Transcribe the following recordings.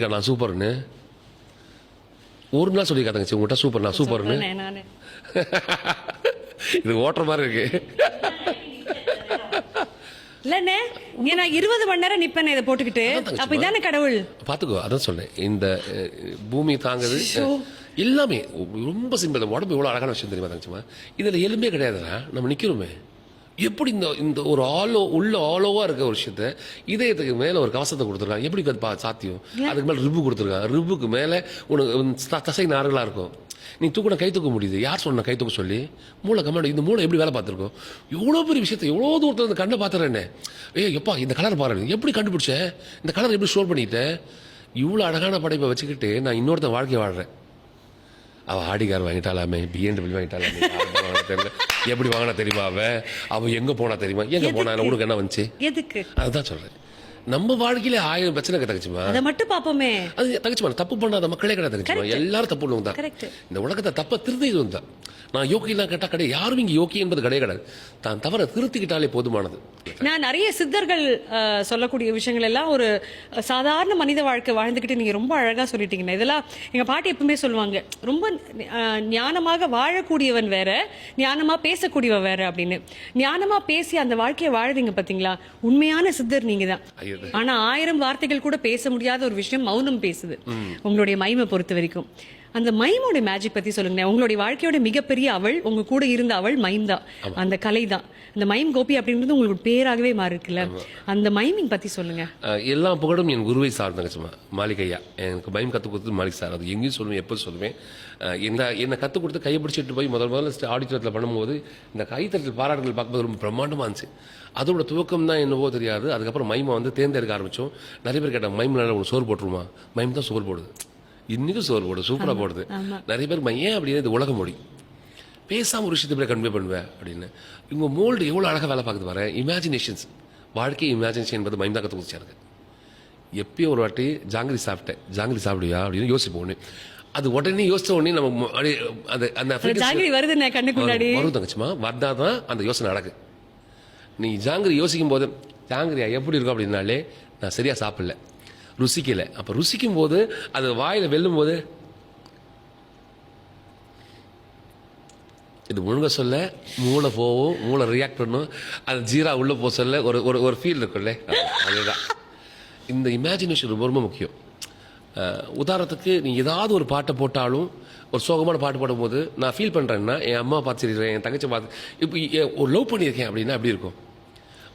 நான் சூப்பர்னு ஒரு நாள் சொல்லி தங்கச்சி உங்கள்கிட்ட சூப்பர் நான் சூப்பர்னு. இது ஓட்டுற மாதிரி இருக்கு. இல்லண்ணே நான் 20 மணி நேரம் நிப்பேன் இதை போட்டுக்கிட்டு. அப்ப இதானே கடவுள் பாத்துக்கோ. அதான் சொன்னேன், இந்த பூமி தாங்குது எல்லாமே ரொம்ப சிம்பிள். உடம்பு எவ்வளவு அழகான விஷயம் தெரியுமா தங்கச்சிமா? இதுல எலும்பே கிடையாதுடா, நம்ம நிக்கிறோமே. எப்படி இந்த ஒரு ஆலோவா இருக்க ஒரு விஷயத்த இதயத்துக்கு மேல ஒரு கவசத்தை கொடுத்துருக்காங்க. எப்படி சாத்தியம்? அதுக்கு மேல ரிப்பு கொடுத்துருக்காங்க. ரிப்புக்கு மேல உனக்கு தசை நார்களா இருக்கும். நீ தூக்கின கை தூக்க முடியுது. யார் சொன்ன கை தூக்க சொல்லி? மூளை கமாண்ட். இந்த மூளை எப்படி வேலை பார்த்துருக்கோம்? எவ்வளோ பெரிய விஷயத்தை எவ்வளோ தூரத்தில் இந்த கண்ணை பார்த்துறேன்னு. எப்பா இந்த கலர் பாரு, எப்படி கண்டுபிடிச்சேன்? இந்த கலர் எப்படி ஸ்டோர் பண்ணிட்டேன்? இவ்வளோ அழகான படைப்பை வச்சுக்கிட்டு நான் இன்னொருத்த வாழ்க்கை வாழ்றேன். அவள் ஆடிகார் வாங்கிட்டாலாமே, BMW வாங்கிட்டாலாமே, தெரியல எப்படி வாங்கினா தெரியுமா? அவ எங்க போனா தெரியுமா? எங்க போனா உனக்கு என்ன வந்துச்சு? எதுக்கு? அதுதான் சொல்றேன். நம்ம வாழ்க்கையில 1000 பிரச்சனை தங்கச்சிமா. அதை மட்டும் பாப்போமே. அது தங்கச்சிமா தப்பு பண்ணாத மக்களே கிடையாது தங்கச்சிமா. எல்லாரும் தப்பு பண்ணுவோம் தான். இந்த உலகத்தை தப்ப திருத்திட்டு தான். நான் யோக்கியெல்லாம் கேட்டா கிடையாது. யாரும் இங்க யோக்கி என்பது கிடையாது. தான் தவற திருத்திக்கிட்டாலே போதுமானது. நான் நிறைய சித்தர்கள் சொல்லக்கூடிய விஷயங்கள் எல்லாம் ஒரு சாதாரண மனித வாழ்க்கை வாழ்ந்துக்கிட்டு நீங்க ரொம்ப அழகா சொல்லிட்டீங்க. இதெல்லாம் எங்க பாட்டி எப்பவுமே சொல்லுவாங்க, ரொம்ப ஞானமாக வாழக்கூடியவன் வேற, ஞானமா பேசக்கூடியவன் வேற அப்படின்னு. ஞானமா பேசி அந்த வாழ்க்கையை வாழுறீங்க பாத்தீங்களா, உண்மையான சித்தர் நீங்க தான். ஆனா 1000 வார்த்தைகள் கூட பேச முடியாத ஒரு விஷயம் மௌனம் பேசுது உங்களுடைய மைமை பொறுத்த வரைக்கும். அந்த மைமோட மேஜிக் பத்தி சொல்லுங்க. உங்களுடைய வாழ்க்கையோட மிகப்பெரிய அவள், உங்க கூட இருந்த அவள் மைம் தான், அந்த கலை தான். அந்த மைம் கோபி அப்படின்றது உங்களுக்கு பேராகவே மாறி இருக்குல்ல, அந்த மைமிங் பத்தி சொல்லுங்க. எல்லா புகழும் என் குருவை சார்ந்தங்கச்சுமா, மாளிகையா. எனக்கு மைம் கற்றுக் கொடுத்தது மாளிகை சார். அது எங்கேயும் சொல்லுவேன், எப்போ சொல்லுவேன். என்னை கற்றுக் கொடுத்து கையை பிடிச்சிட்டு போய் முதல்ல ஆடிட்டோரியத்தில் பண்ணும்போது இந்த கைத்தட்டல் பாராட்டுகள் பார்க்கும்போது ரொம்ப பிரம்மாண்டமாக இருந்துச்சு. அதோட துவக்கம் தான் என்னவோ தெரியாது. அதுக்கப்புறம் மைமை தேர்ந்தெடுக்க ஆரம்பித்தோம். நிறைய பேர் கேட்டாங்க, மைம் நல்லா உனக்கு சோறு போட்டுருமா? மைம் தான் சோறு போடுது, இன்னைக்கும் சோறு போடுது, சூப்பராக போடுது. நிறைய பேர் ஏன் அப்படின்னா இது உலக மொழி, பேசாமல் ஒரு விஷயத்தை கன்வே பண்ணுவேன் அப்படின்னு. இவங்க மோல்டு எவ்வளோ அழகாக வேலை பார்க்குது வர. இமேஜினேஷன்ஸ், வாழ்க்கை இமேஜினேஷன் என்பது மைம் தான் கற்றுக் கொடுத்து எனக்கு. எப்பயும் ஒரு வாட்டி ஜாங்கிரி சாப்பிட்டேன். ஜாங்கிரி சாப்பிடுவியா அப்படின்னு யோசிப்போம். அது உடனே யோசிச்ச உடனே நம்ம வரும் தங்கச்சுமா. வந்தாதான் அந்த யோசனை நடக்கு. நீ ஜாங்கிரி யோசிக்கும் போது ஜாங்கிரியா எப்படி இருக்கும் அப்படின்னாலே நான் சரியா சாப்பிடல, ருசிக்கல. அப்ப ருசிக்கும் போது அது வாயில வெல்லும் போது இது முழுங்க சொல்ல மூளை போவும், மூளை ரியாக்ட் பண்ணும். அது ஜீரா உள்ள போக சொல்ல ஒரு ஃபீல் இருக்குல்ல, அதுதான். இந்த இமேஜினேஷன் ரொம்ப ரொம்ப முக்கியம். உதாரணத்துக்கு நீ ஏதாவது ஒரு பாட்டை போட்டாலும், ஒரு சோகமான பாட்டு போடும்போது நான் ஃபீல் பண்ணுறேன்னா, என் அம்மா பார்த்துருக்கேன், என் தங்கச்சி பார்த்து, இப்போ ஒரு லவ் பண்ணியிருக்கேன் அப்படின்னா அப்படி இருக்கும்.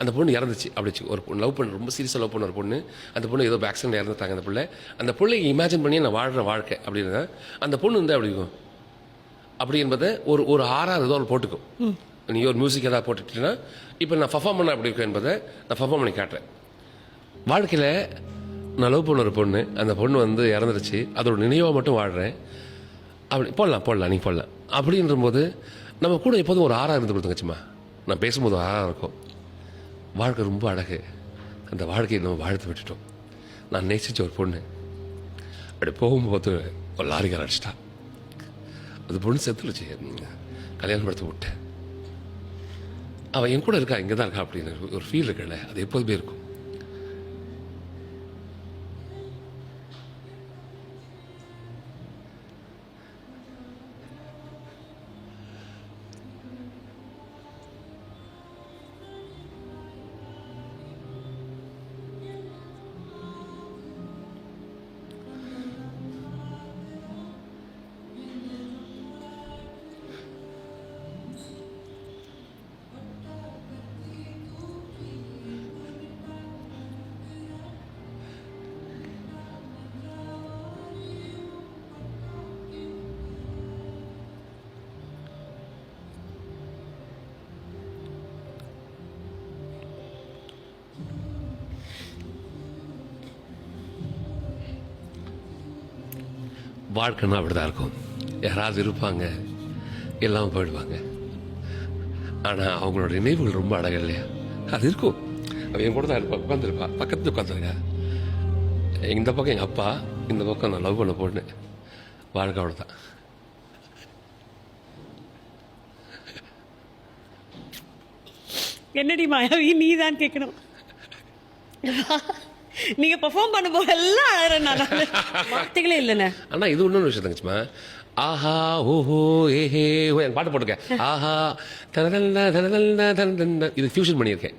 அந்த பொண்ணு இறந்துச்சு அப்படி ஒரு பொண்ணு லவ் பண்ண, ரொம்ப சீரியஸாக லவ் பண்ண ஒரு பொண்ணு. அந்த பொண்ணு ஏதோ ஆக்சிடென்ட் இறந்துட்டாங்க. அந்த பிள்ளை இமேஜின் பண்ணி நான் வாழ்கிற வாழ்க்கை அப்படின்னா அந்த பொண்ணு அப்படி இருக்கும். அப்படி என்பதை ஒரு ஆறாவது ஏதோ ஒன்று போட்டுக்கும். நீ ஒரு மியூசிக் ஏதாவது போட்டுட்டீங்கன்னா இப்போ நான் பர்ஃபார்ம் பண்ண அப்படி இருக்கும் என்பதை நான் பர்ஃபார்ம் பண்ணி காட்டுறேன். வாழ்க்கையில் நான் லவ் பண்ண ஒரு பொண்ணு, அந்த பொண்ணு இறந்துருச்சு, அதோட நினைவாக மட்டும் வாழ்கிறேன். அப்படி போடலாம் நீ போடலாம் அப்படின்ற போது நம்ம கூட எப்போதும் ஒரு ஆறாக இருந்து கொடுத்துங்கச்சுமா. நான் பேசும்போது ஆறாக இருக்கும். வாழ்க்கை ரொம்ப அழகு, அந்த வாழ்க்கையை நம்ம வாழ்த்து விட்டுட்டோம். நான் நேசிச்ச ஒரு பொண்ணு அப்படி போகும்போது ஒரு லாரிக்கார அடிச்சிட்டா. அது பொண்ணு செத்துருச்சு, கல்யாணம் படுத்த விட்டேன். அவன் என் கூட இருக்கா, இங்கே தான் இருக்கா அப்படின்னு ஒரு ஃபீல் இருக்குல்ல, அது எப்போதுமே இருக்கும். வாழ்க்கைன்னா அப்படிதான் இருக்கும். யாராவது இருப்பாங்க, எல்லாம் போயிடுவாங்க. ஆனால் அவங்களோட நினைவுகள் ரொம்ப அழகு இல்லையா? அது இருக்கும். அவன் என் கூட தான் இருப்பா, உட்காந்துருப்பா, பக்கத்துல உட்காந்துருங்க. இந்த பக்கம் எங்கள் அப்பா, இந்த பக்கம் நான் லவ் பண்ண பொண்ணு. வாழ்க்கை அவ்வளோதான். என்னடி மாயாவி, நீ தான் கேட்கணும். நீங்க பெர்ஃபார்ம் பண்ணும் போதெல்லாம் அழறேன் நான். வார்த்தைகளே இல்லைண்ணே. ஆனா இது இன்னொரு விஷயம் தங்கச்சிமா, ஆஹா ஓஹோ ஏஹே ஓ, என் பாட்டு போட்டிருக்கேன். ஆஹா தனதல்ல தனதல்ல தனதல்ல, இது ஃபியூஷன் பண்ணியிருக்கேன்.